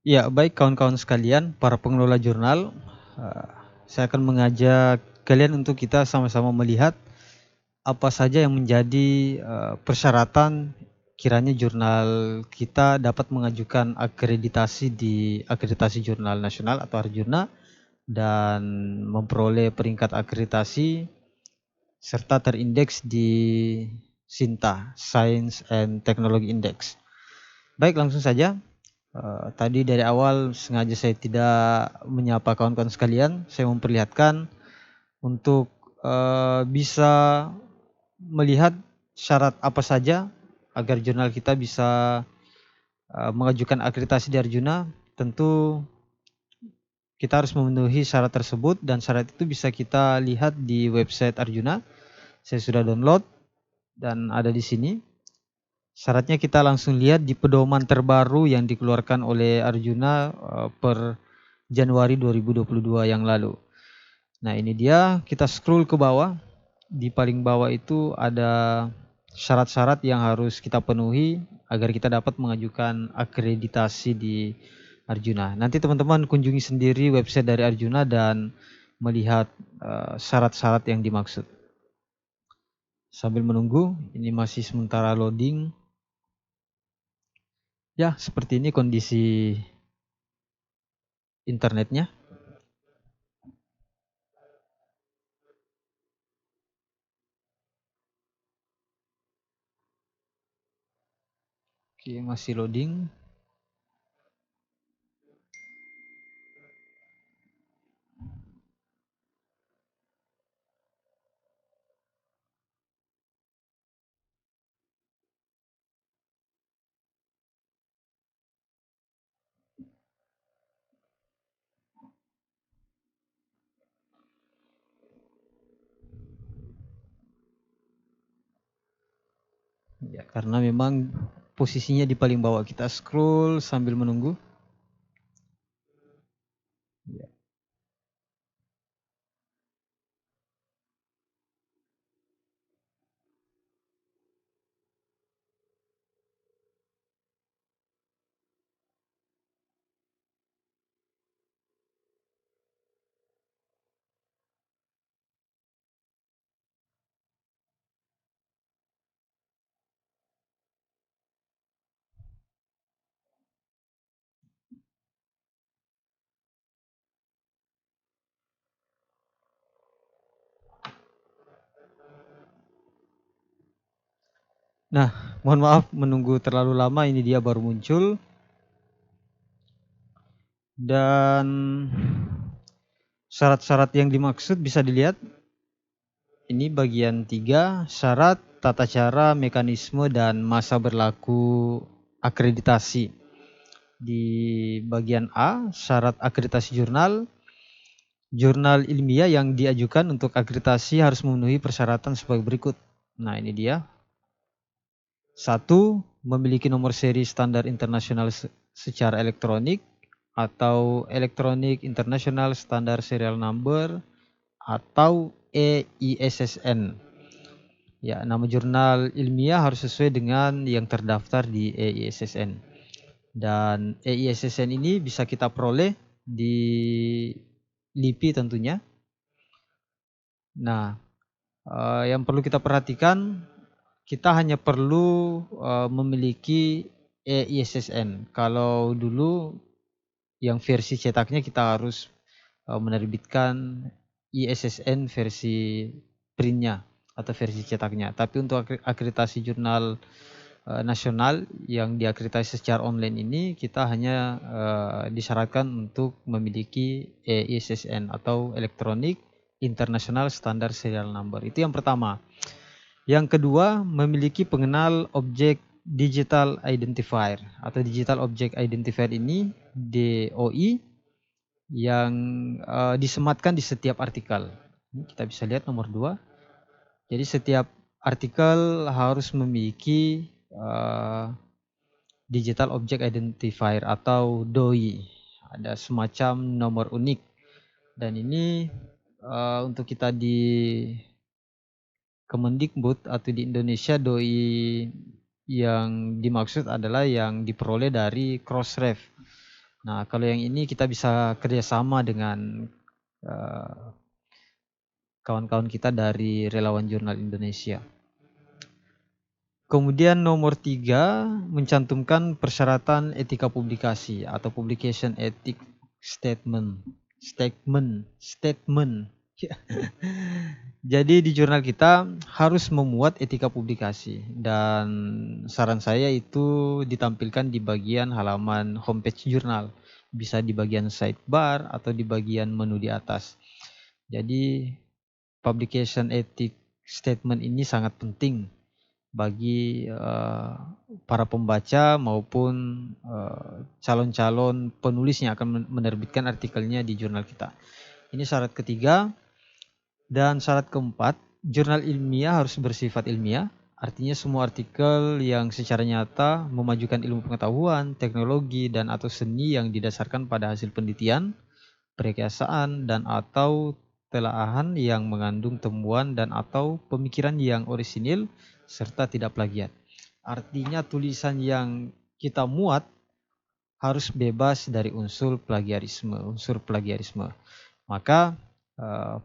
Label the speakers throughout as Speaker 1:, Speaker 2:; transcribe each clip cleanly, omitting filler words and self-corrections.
Speaker 1: Ya, baik kawan-kawan sekalian, para pengelola jurnal, eh, saya akan mengajak kalian untuk kita sama-sama melihat apa saja yang menjadi persyaratan kiranya jurnal kita dapat mengajukan akreditasi di Akreditasi Jurnal Nasional atau Arjuna dan memperoleh peringkat akreditasi serta terindeks di SINTA, Science and Technology Index. Baik, langsung saja. Tadi dari awal sengaja saya tidak menyapa kawan-kawan sekalian. Saya memperlihatkan untuk bisa melihat syarat apa saja agar jurnal kita bisa mengajukan akreditasi di Arjuna. Tentu kita harus memenuhi syarat tersebut dan syarat itu bisa kita lihat di website Arjuna. Saya sudah download dan ada di sini. Syaratnya kita langsung lihat di pedoman terbaru yang dikeluarkan oleh Arjuna per Januari 2022 yang lalu. Nah, ini dia, kita scroll ke bawah. Di paling bawah itu ada syarat-syarat yang harus kita penuhi agar kita dapat mengajukan akreditasi di Arjuna. Nanti teman-teman kunjungi sendiri website dari Arjuna dan melihat syarat-syarat yang dimaksud. Sambil menunggu, ini masih sementara loading. Ya, seperti ini kondisi internetnya. Oke, masih loading. Ya, karena memang posisinya di paling bawah, kita scroll sambil menunggu. Ya. Nah, mohon maaf menunggu terlalu lama, ini dia baru muncul. Dan syarat-syarat yang dimaksud bisa dilihat. Ini bagian 3, syarat, tata cara, mekanisme, dan masa berlaku akreditasi. Di bagian A, syarat akreditasi jurnal. Jurnal ilmiah yang diajukan untuk akreditasi harus memenuhi persyaratan sebagai berikut. Nah, ini dia. 1. Memiliki nomor seri standar internasional secara elektronik atau Electronic International Standard Serial Number atau EISSN. Ya, nama jurnal ilmiah harus sesuai dengan yang terdaftar di EISSN. Dan EISSN ini bisa kita peroleh di LIPI tentunya. Nah, yang perlu kita perhatikan, kita hanya perlu memiliki EISSN. Kalau dulu yang versi cetaknya kita harus menerbitkan ISSN versi printnya atau versi cetaknya. Tapi untuk akreditasi jurnal nasional yang diakreditasi secara online ini, kita hanya disyaratkan untuk memiliki EISSN atau Electronic International Standard Serial Number. Itu yang pertama. Yang kedua, memiliki pengenal objek digital identifier atau digital object identifier ini DOI yang disematkan di setiap artikel. Ini kita bisa lihat nomor 2. Jadi setiap artikel harus memiliki digital object identifier atau DOI. Ada semacam nomor unik. Dan ini untuk kita di Kemendikbud atau di Indonesia, DOI yang dimaksud adalah yang diperoleh dari Crossref. Nah, kalau yang ini kita bisa kerjasama dengan kawan-kawan kita dari Relawan Jurnal Indonesia. Kemudian nomor 3, mencantumkan persyaratan etika publikasi atau publication ethic statement. Statement. Jadi di jurnal kita harus memuat etika publikasi, dan saran saya itu ditampilkan di bagian halaman homepage jurnal. Bisa di bagian sidebar atau di bagian menu di atas. Jadi publication ethic statement ini sangat penting bagi para pembaca maupun calon-calon penulis yang akan menerbitkan artikelnya di jurnal kita. Ini syarat ketiga. Dan syarat keempat, jurnal ilmiah harus bersifat ilmiah. Artinya semua artikel yang secara nyata memajukan ilmu pengetahuan, teknologi, dan atau seni yang didasarkan pada hasil penelitian, perkayasaan, dan atau telaahan yang mengandung temuan dan atau pemikiran yang orisinil serta tidak plagiat. Artinya tulisan yang kita muat harus bebas dari unsur plagiarisme. Maka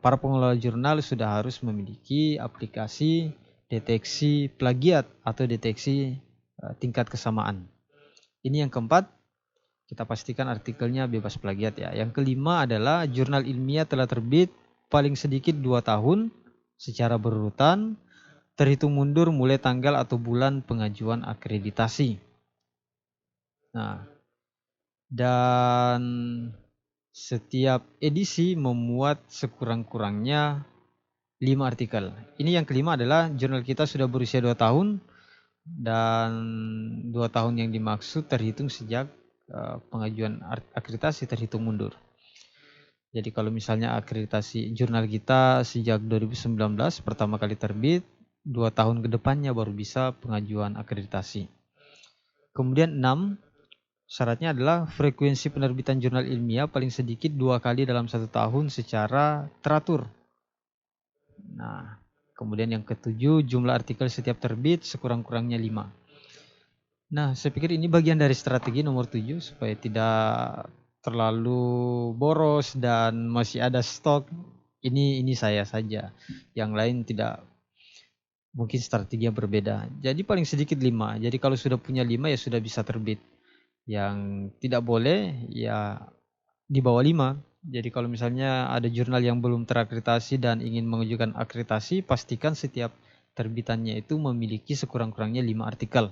Speaker 1: para pengelola jurnal sudah harus memiliki aplikasi deteksi plagiat atau deteksi tingkat kesamaan. Ini yang keempat, kita pastikan artikelnya bebas plagiat ya. Yang kelima adalah jurnal ilmiah telah terbit paling sedikit 2 tahun secara berurutan, terhitung mundur mulai tanggal atau bulan pengajuan akreditasi. Nah, dan setiap edisi memuat sekurang-kurangnya 5 artikel. Ini yang kelima adalah jurnal kita sudah berusia 2 tahun, dan 2 tahun yang dimaksud terhitung sejak pengajuan akreditasi terhitung mundur. Jadi kalau misalnya akreditasi jurnal kita sejak 2019 pertama kali terbit, 2 tahun ke depannya baru bisa pengajuan akreditasi. Kemudian 6, syaratnya adalah frekuensi penerbitan jurnal ilmiah paling sedikit 2 kali dalam 1 tahun secara teratur. Nah, kemudian yang ketujuh, jumlah artikel setiap terbit sekurang-kurangnya 5. Nah, saya pikir ini bagian dari strategi nomor 7 supaya tidak terlalu boros dan masih ada stok. Ini saya saja. Yang lain tidak, mungkin strateginya berbeda. Jadi paling sedikit 5. Jadi kalau sudah punya 5 ya sudah bisa terbit. Yang tidak boleh ya di bawah 5. Jadi kalau misalnya ada jurnal yang belum terakreditasi dan ingin mengajukan akreditasi, pastikan setiap terbitannya itu memiliki sekurang-kurangnya 5 artikel.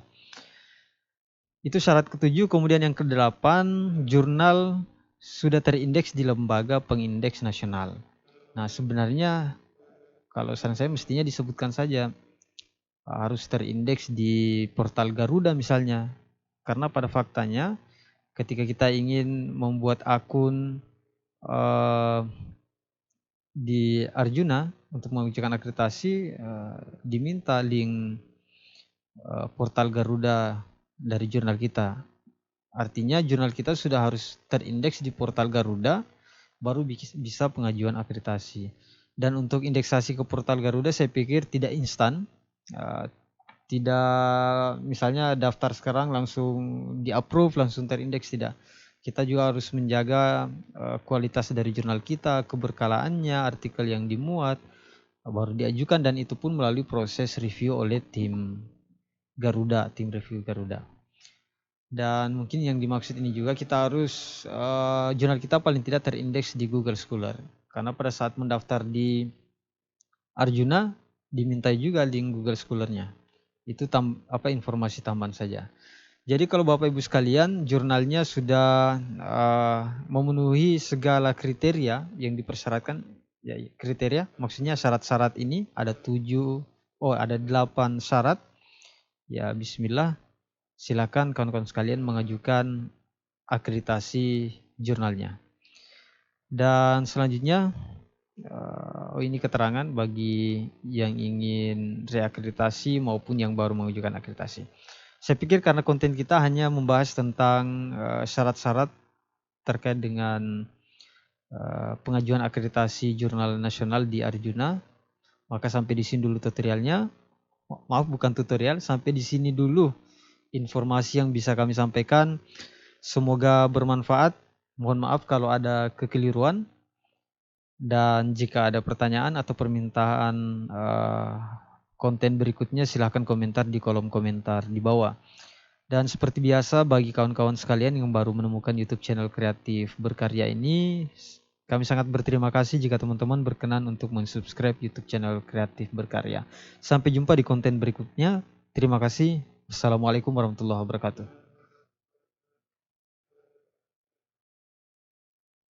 Speaker 1: Itu syarat ketujuh. Kemudian yang kedelapan, jurnal sudah terindeks di lembaga pengindeks nasional. Nah, sebenarnya kalau saran saya mestinya disebutkan saja harus terindeks di portal Garuda misalnya. Karena pada faktanya ketika kita ingin membuat akun di Arjuna untuk mengajukan akreditasi, diminta link portal Garuda dari jurnal kita. Artinya jurnal kita sudah harus terindeks di portal Garuda baru bisa pengajuan akreditasi. Dan untuk indeksasi ke portal Garuda saya pikir tidak instan. Tidak misalnya daftar sekarang langsung di-approve, langsung terindeks, tidak. Kita juga harus menjaga kualitas dari jurnal kita, keberkalaannya, artikel yang dimuat, baru diajukan, dan itu pun melalui proses review oleh tim Garuda, tim review Garuda. Dan mungkin yang dimaksud ini juga kita harus jurnal kita paling tidak terindeks di Google Scholar. Karena pada saat mendaftar di Arjuna dimintai juga link Google Scholar-nya. Itu informasi tambahan saja. Jadi kalau Bapak Ibu sekalian, jurnalnya sudah memenuhi segala kriteria yang dipersyaratkan. Ya, kriteria maksudnya syarat-syarat ini ada 8 syarat. Ya, bismillah. Silakan kawan-kawan sekalian mengajukan akreditasi jurnalnya. Dan selanjutnya, ini keterangan bagi yang ingin reakreditasi maupun yang baru mengajukan akreditasi. Saya pikir karena konten kita hanya membahas tentang syarat-syarat terkait dengan pengajuan akreditasi jurnal nasional di Arjuna, maka sampai di sini dulu tutorialnya. Maaf, bukan tutorial, sampai di sini dulu informasi yang bisa kami sampaikan. Semoga bermanfaat. Mohon maaf kalau ada kekeliruan, dan jika ada pertanyaan atau permintaan konten berikutnya, silahkan komentar di kolom komentar di bawah. Dan seperti biasa, bagi kawan-kawan sekalian yang baru menemukan YouTube channel Kreatif Berkarya ini, kami sangat berterima kasih jika teman-teman berkenan untuk mensubscribe YouTube channel Kreatif Berkarya. Sampai jumpa di konten berikutnya. Terima kasih. Assalamualaikum warahmatullahi wabarakatuh.